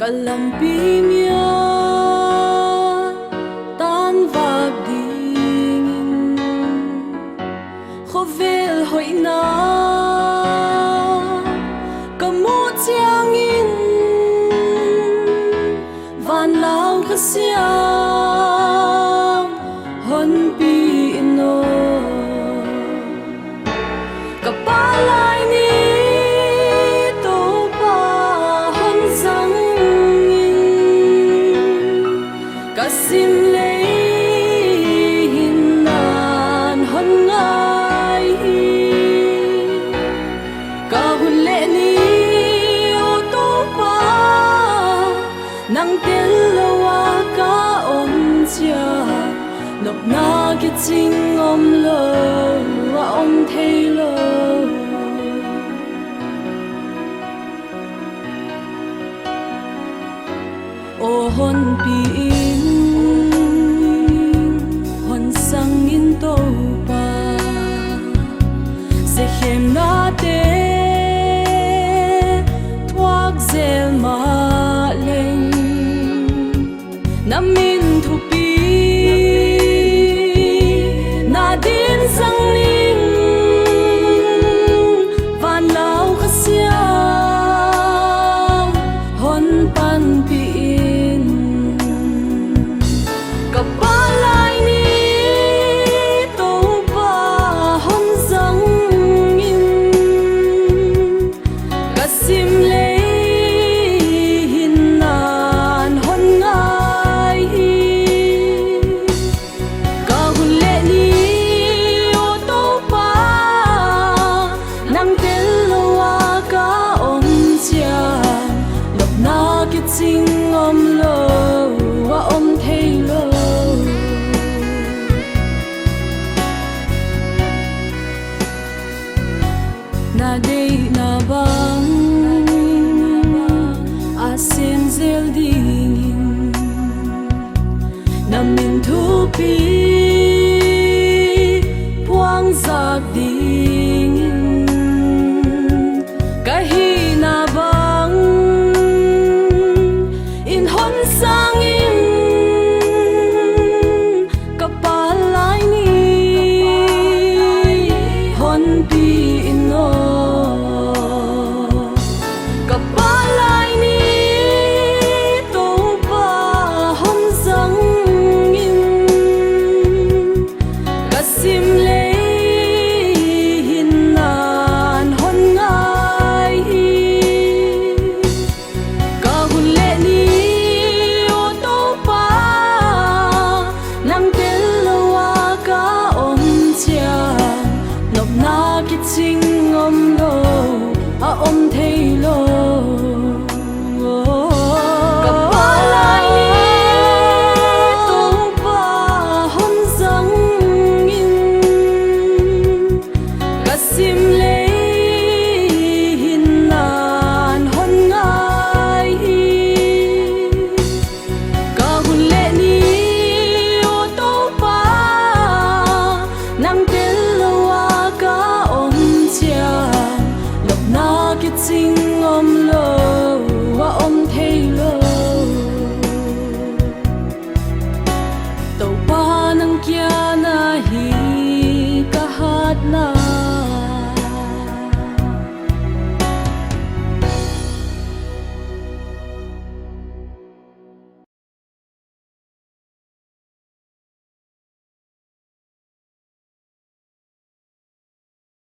kalampi mia tan vạc ding khovel hoi na kamu chiang in van lao ka siam hon pi no kapalai ni to pa hon sang in kasim le hin nan hon ngai ka hun le ni o to pa nang tel lawa ka om chia nop na ki ching om lo wa om thei lo o hon pi in hon sang in to pa se hem na te thuak zel ma leng namin thu pi na din sang ling van lao ka siam hon pan pi in kapalai ni to pa hon sang in kasim le hin nan hon ngai ka hun le ni o to pa nang tel lawa ka om chia lop na ki ching om lo wa om thei lo na dei na bang asin zel ding namin thu pi puang zak ding kahi na bang in hon sang in kapalai ni hon pi no kapalai ni to pa hon sang in kasim le hin nan hon ngai ka hun le ni o to pa nang tel lawa ka om chia nop na ki ching om lo a om thei lo kapalai ni to pa hon sang in kasim le hin nan hon ngai ka hun le ni o to pa nang tel lawa ka om chia lop na ki ching om